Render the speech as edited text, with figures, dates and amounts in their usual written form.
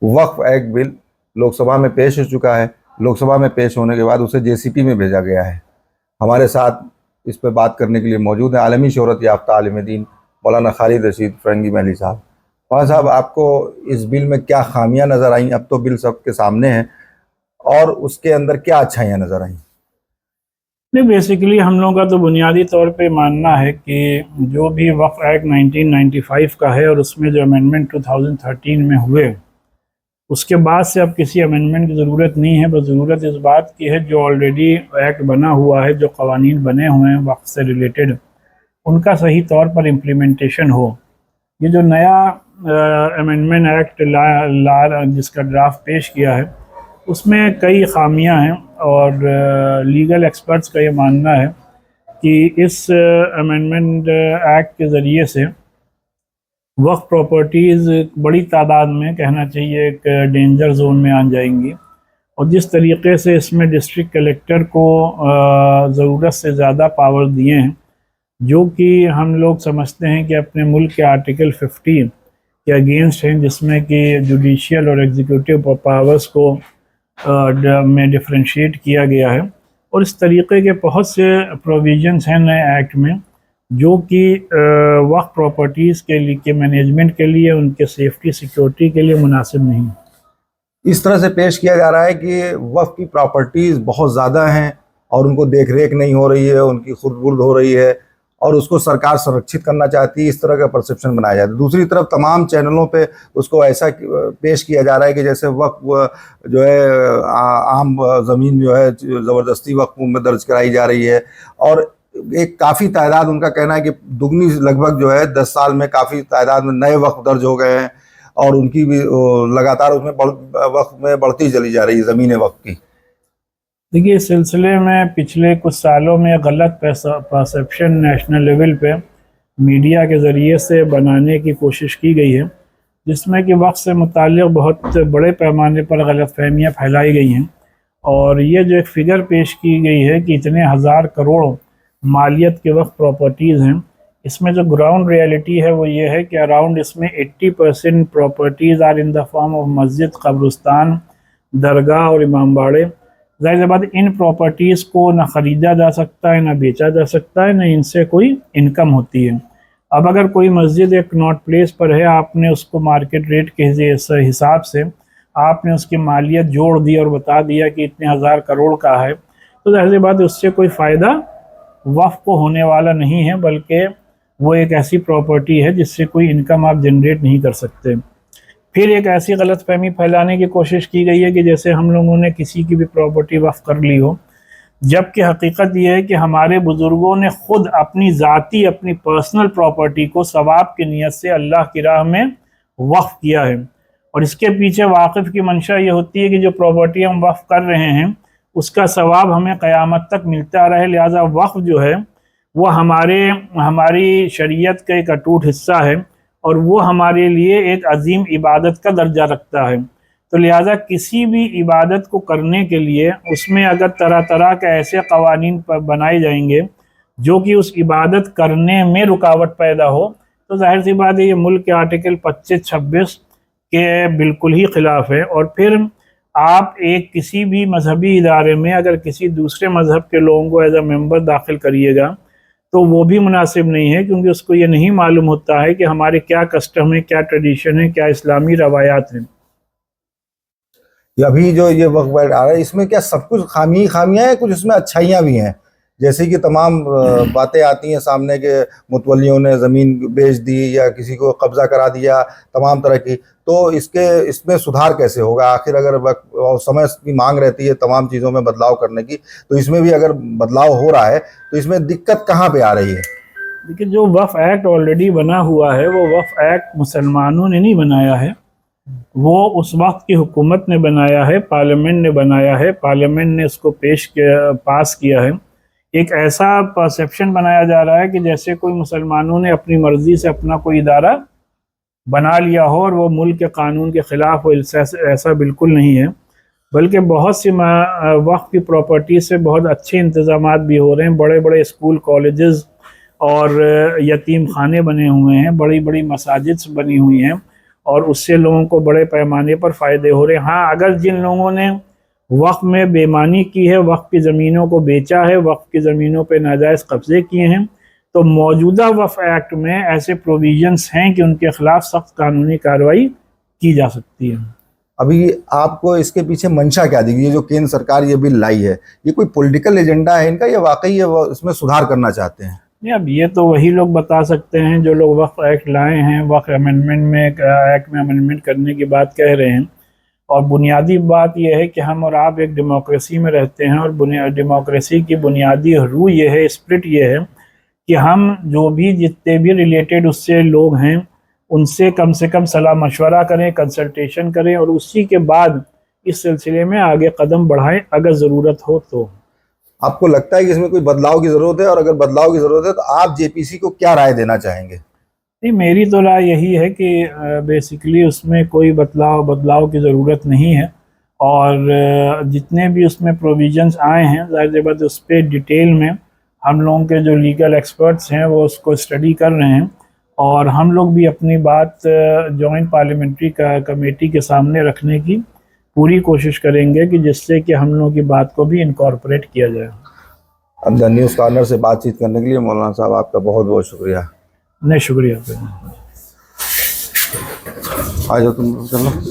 वक्फ act bill Lok Sabha में पेश हो चुका है। लोकसभा में पेश होने के बाद उसे जेसीपी में भेजा गया है। हमारे साथ इस पर बात करने के लिए मौजूद हैं आलमी शोहरत याफ्ता आलिम दीन मौलाना खालिद रशीद फ़रंगी महली साहब। मौलाना साहब, आपको इस बिल में क्या खामियां नज़र आई? अब तो बिल सबके सामने है, और उसके अंदर क्या अच्छाइयाँ नज़र आई? नहीं, बेसिकली हम लोगों का तो बुनियादी तौर पे मानना है कि जो भी वक्फ एक्ट 1995 का है और उसमें जो अमेंडमेंट 2013 में हुए, उसके बाद से अब किसी अमेंडमेंट की ज़रूरत नहीं है। बस ज़रूरत इस बात की है जो ऑलरेडी एक्ट बना हुआ है, जो कवानीन बने हुए हैं वक्फ से रिलेटेड, उनका सही तौर पर इम्प्लीमेंटेशन हो। ये जो नया अमेंडमेंट एक्ट जिसका ड्राफ्ट पेश किया है, उसमें कई खामियां हैं और लीगल एक्सपर्ट्स का ये मानना है कि इस अमेंडमेंट एक्ट के ज़रिए से वक्फ प्रॉपर्टीज़ बड़ी तादाद में, कहना चाहिए, एक डेंजर जोन में आ जाएंगी। और जिस तरीके से इसमें डिस्ट्रिक्ट कलेक्टर को ज़रूरत से ज़्यादा पावर दिए हैं, जो कि हम लोग समझते हैं कि अपने मुल्क के आर्टिकल 50 के अगेंस्ट हैं, जिसमें कि जुडिशियल और एग्जीक्यूटिव पावर्स को में डिफ्रेंशिएट किया गया है। और इस तरीके के बहुत से प्रोविजंस हैं नए एक्ट में जो कि वक्फ प्रॉपर्टीज़ के मैनेजमेंट के लिए, उनके सेफ्टी सिक्योरिटी के लिए मुनासिब नहीं। इस तरह से पेश किया जा रहा है कि वक्फ की प्रॉपर्टीज़ बहुत ज़्यादा हैं और उनको देख रेख नहीं हो रही है, उनकी खुर्द-बुर्द हो रही है और उसको सरकार संरक्षित करना चाहती है, इस तरह का परसेप्शन बनाया जाता है। दूसरी तरफ तमाम चैनलों पे उसको ऐसा पेश किया जा रहा है कि जैसे वक्फ जो है आम ज़मीन जो है ज़बरदस्ती वक्फ में दर्ज कराई जा रही है। और एक काफ़ी तादाद, उनका कहना है कि दुगनी लगभग जो है 10 साल में काफ़ी तादाद में नए वक्फ दर्ज हो गए हैं और उनकी भी लगातार उसमें वक्फ में बढ़ती चली जा रही है ज़मीन वक्फ की। देखिए, इस सिलसिले में पिछले कुछ सालों में गलत परसेप्शन नेशनल लेवल पे मीडिया के ज़रिए से बनाने की कोशिश की गई है, जिसमें कि वक्फ से मुताल्लिक़ बहुत बड़े पैमाने पर गलतफहमियाँ फैलाई गई हैं। और ये जो एक फ़िगर पेश की गई है कि इतने हज़ार करोड़ मालियत के वक्फ प्रॉपर्टीज़ हैं, इसमें जो ग्राउंड रियलिटी है वो ये है कि अराउंड इसमें 80% properties are in the form of मस्जिद, कब्रिस्तान, दरगाह और इमामबाड़े। ज़ाहिर सी बात, इन प्रॉपर्टीज़ को ना ख़रीदा जा सकता है, ना बेचा जा सकता है, ना इनसे कोई इनकम होती है। अब अगर कोई मस्जिद एक नॉट प्लेस पर है, आपने उसको मार्केट रेट के हिसाब से आपने उसकी मालियत जोड़ दी और बता दिया कि इतने हज़ार करोड़ का है, तो ज़ाहिर सी बात उससे कोई फ़ायदा वक्फ को होने वाला नहीं है, बल्कि वो एक ऐसी प्रॉपर्टी है जिससे कोई इनकम आप जनरेट नहीं कर सकते। फिर एक ऐसी गलतफहमी फैलाने की कोशिश की गई है कि जैसे हम लोगों ने किसी की भी प्रॉपर्टी वक्फ कर ली हो, जबकि हकीकत यह है कि हमारे बुज़ुर्गों ने ख़ुद अपनी ज़ाती, अपनी पर्सनल प्रॉपर्टी को सवाब की नीयत से अल्लाह की राह में वक्फ किया है। और इसके पीछे वाक़िफ़ की मंशा ये होती है कि जो प्रॉपर्टी हम वक्फ कर रहे हैं उसका सवाब हमें क़यामत तक मिलता रहे। लिहाजा वक्फ जो है वो हमारी शरीयत का एक अटूट हिस्सा है और वो हमारे लिए एक अजीम इबादत का दर्जा रखता है। तो लिहाजा किसी भी इबादत को करने के लिए उसमें अगर तरह तरह के ऐसे कवानीन बनाए जाएंगे जो कि उस इबादत करने में रुकावट पैदा हो, तो जाहिर सी बात है ये मुल्क के आर्टिकल 25-26 के बिल्कुल ही ख़िलाफ़ है। और फिर आप एक किसी भी मजहबी इदारे में अगर किसी दूसरे मज़हब के लोगों को एज अ मेंबर दाखिल करिएगा तो वो भी मुनासिब नहीं है, क्योंकि उसको ये नहीं मालूम होता है कि हमारे क्या कस्टम है, क्या ट्रेडिशन है, क्या इस्लामी रवायात हैं। अभी जो ये वक्फ एक्ट आ रहा है, इसमें क्या सब कुछ खामियां हैं? कुछ इसमें अच्छाइयाँ भी हैं, जैसे कि तमाम बातें आती हैं सामने के मुतवल्लियों ने ज़मीन बेच दी या किसी को कब्ज़ा करा दिया, तमाम तरह की। तो इसमें सुधार कैसे होगा? आखिर अगर वक्त और समय की मांग रहती है तमाम चीज़ों में बदलाव करने की, तो इसमें भी अगर बदलाव हो रहा है तो इसमें दिक्कत कहाँ पे आ रही है? देखिए, जो वक्फ एक्ट ऑलरेडी बना हुआ है वो वक्फ एक्ट मुसलमानों ने नहीं बनाया है, वो उस वक्त की हुकूमत ने बनाया है, पार्लियामेंट ने बनाया है, पार्लियामेंट ने उसको पास किया है। एक ऐसा परसेप्शन बनाया जा रहा है कि जैसे कोई मुसलमानों ने अपनी मर्ज़ी से अपना कोई इदारा बना लिया हो और वो मुल्क के कानून के ख़िलाफ़ हो। ऐसा बिल्कुल नहीं है, बल्कि बहुत सी वक्फ की प्रॉपर्टी से बहुत अच्छे इंतज़ामात भी हो रहे हैं। बड़े बड़े स्कूल, कॉलेजेस और यतीम खाने बने हुए हैं, बड़ी बड़ी मसाजिद बनी हुई हैं और उससे लोगों को बड़े पैमाने पर फ़ायदे हो रहे हैं। हाँ, अगर जिन लोगों ने वक्फ में बेईमानी की है, वक्फ की ज़मीनों को बेचा है, वक्फ की ज़मीनों पे नाजायज़ कब्ज़े किए हैं, तो मौजूदा वक्फ एक्ट में ऐसे प्रोविजंस हैं कि उनके खिलाफ सख्त कानूनी कार्रवाई की जा सकती है। अभी आपको इसके पीछे मंशा क्या दिखी? ये जो केंद्र सरकार ये बिल लाई है, ये कोई पॉलिटिकल एजेंडा है इनका या वाकई ये वो इसमें सुधार करना चाहते हैं? नहीं, अब ये तो वही लोग बता सकते हैं जो लोग वक्फ एक्ट लाए हैं, वक्फ अमेंडमेंट में एक्ट में अमेंडमेंट करने की बात कह रहे हैं। और बुनियादी बात यह है कि हम और आप एक डेमोक्रेसी में रहते हैं, और डेमोक्रेसी की बुनियादी रू ये है, स्पिरिट ये है कि हम जो भी जितने भी रिलेटेड उससे लोग हैं उनसे कम से कम सलाह मशवरा करें, कंसल्टेशन करें, और उसी के बाद इस सिलसिले में आगे कदम बढ़ाएं अगर ज़रूरत हो तो। आपको लगता है कि इसमें कोई बदलाव की ज़रूरत है, और अगर बदलाव की ज़रूरत है तो आप जेपीसी को क्या राय देना चाहेंगे? नहीं, मेरी तो राय यही है कि बेसिकली उसमें कोई बदलाव की ज़रूरत नहीं है, और जितने भी उसमें प्रोविजंस आए हैं ज़ाहिर सी बात उस पर डिटेल में हम लोगों के जो लीगल एक्सपर्ट्स हैं वो उसको स्टडी कर रहे हैं, और हम लोग भी अपनी बात जॉइंट पार्लियामेंट्री कमेटी के सामने रखने की पूरी कोशिश करेंगे कि जिससे कि हम लोगों की बात को भी इनकॉर्पोरेट किया जाए। अब द न्यूज़ कॉर्नर से बातचीत करने के लिए मौलाना साहब आपका बहुत बहुत शुक्रिया। नहीं, शुक्रिया। आ जाओ तुम, चलो।